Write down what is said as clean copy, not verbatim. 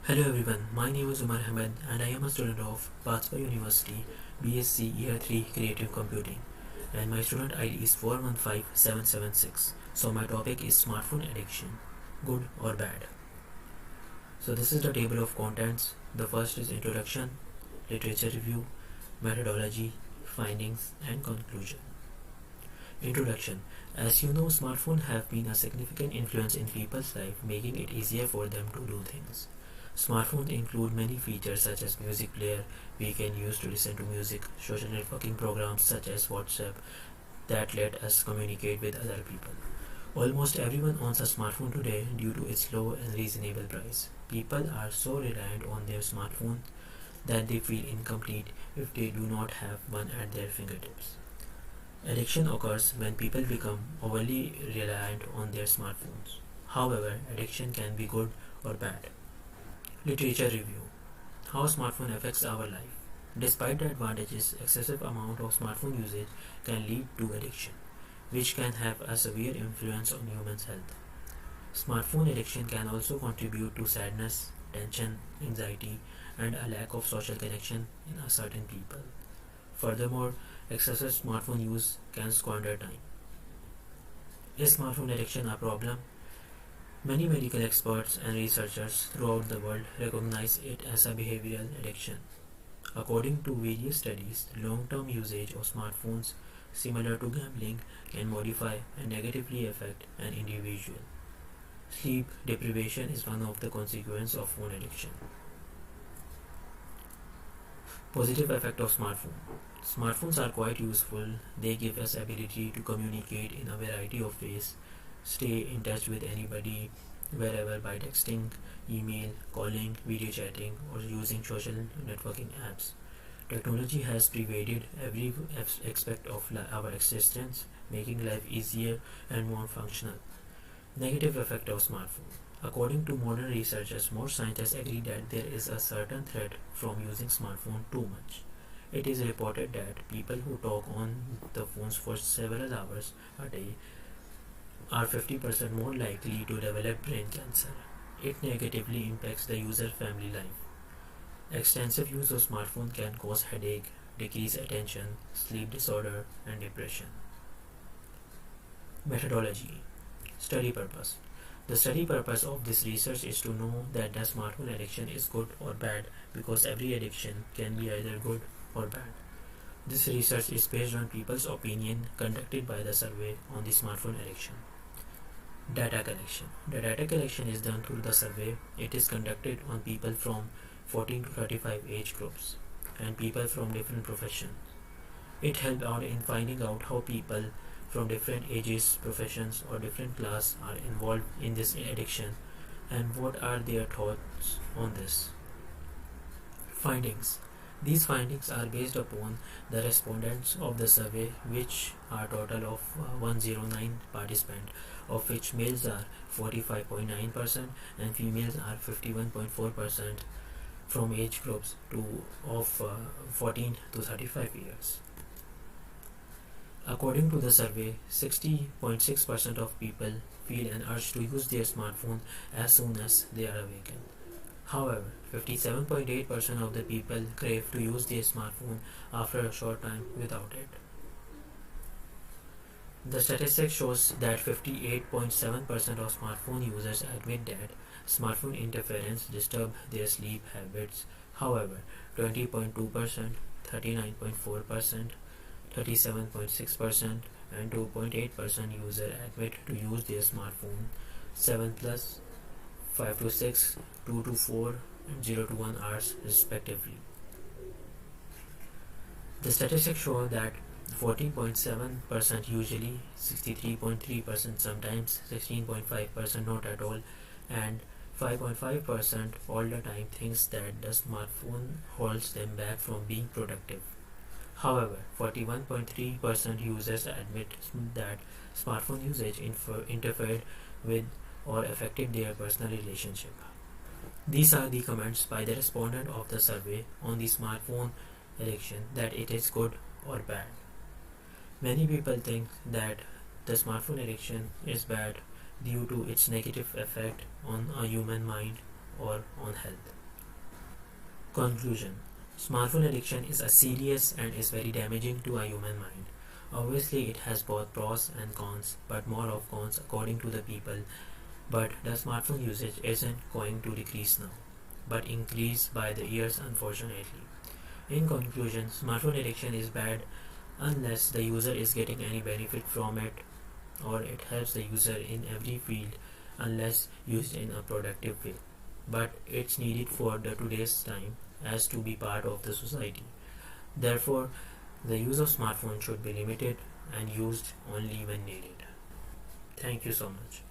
Hello everyone, my name is Umar Ahmed and I am a student of Bhaspa University BSc Year 3 Creative Computing, and my student ID is 415776. So my topic is smartphone addiction, good or bad. So this is the table of contents. The first is introduction, literature review, methodology, findings and conclusion. Introduction. As you know, smartphones have been a significant influence in people's life, making it easier for them to do things. Smartphones include many features such as music player we can use to listen to music, social networking programs such as WhatsApp that let us communicate with other people. Almost everyone owns a smartphone today due to its low and reasonable price. People are so reliant on their smartphone that they feel incomplete if they do not have one at their fingertips. Addiction occurs when people become overly reliant on their smartphones. However, addiction can be good or bad. Literature review. How smartphone affects our life. Despite the advantages, excessive amount of smartphone usage can lead to addiction, which can have a severe influence on humans' health. Smartphone addiction can also contribute to sadness, tension, anxiety, and a lack of social connection in a certain people. Furthermore, excessive smartphone use can squander time. Is smartphone addiction a problem? Many medical experts and researchers throughout the world recognize it as a behavioral addiction. According to various studies, long-term usage of smartphones, similar to gambling, can modify and negatively affect an individual. Sleep deprivation is one of the consequences of phone addiction. Positive effect of smartphone. Smartphones are quite useful. They give us ability to communicate in a variety of ways, stay in touch with anybody wherever by texting, email, calling, video chatting, or using social networking apps. Technology has pervaded every aspect of our existence, making life easier and more functional. Negative effect of smartphone. According to modern researchers, most scientists agree that there is a certain threat from using smartphone too much. It is reported that people who talk on the phones for several hours a day are 50% more likely to develop brain cancer. It negatively impacts the user family life. Extensive use of smartphone can cause headache, decrease attention, sleep disorder, and depression. Methodology. Study purpose. The study purpose of this research is to know that the smartphone addiction is good or bad, because every addiction can be either good or bad. This research is based on people's opinion conducted by the survey on the smartphone addiction. Data collection. The data collection is done through the survey. It is conducted on people from 14 to 35 age groups and people from different professions. It helped out in finding out how people from different ages, professions, or different class are involved in this addiction and what are their thoughts on this. Findings. These findings are based upon the respondents of the survey, which are total of 109 participants, of which males are 45.9% and females are 51.4% from age groups of 14 to 35 years. According to the survey, 60.6% of people feel an urge to use their smartphone as soon as they are awakened. However, 57.8% of the people crave to use their smartphone after a short time without it. The statistics shows that 58.7% of smartphone users admit that smartphone interference disturb their sleep habits. However, 20.2%, 39.4%, 37.6% and 2.8% users admit to use their smartphone 7 plus, 5 to 6, 2 to 4 and 0 to 1 hours respectively. The statistics show that 14.7% usually, 63.3% sometimes, 16.5% not at all, and 5.5% all the time thinks that the smartphone holds them back from being productive. However, 41.3% users admit that smartphone usage interfered with or affected their personal relationship. These are the comments by the respondent of the survey on the smartphone addiction, that it is good or bad. Many people think that the smartphone addiction is bad due to its negative effect on a human mind or on health. Conclusion: smartphone addiction is a serious and is very damaging to a human mind. Obviously, it has both pros and cons, but more of cons according to the people. But the smartphone usage isn't going to decrease now, but increase by the years, unfortunately. In conclusion, smartphone addiction is bad unless the user is getting any benefit from it, or it helps the user in every field unless used in a productive way. But it's needed for the today's time as to be part of the society. Therefore, the use of smartphone should be limited and used only when needed. Thank you so much.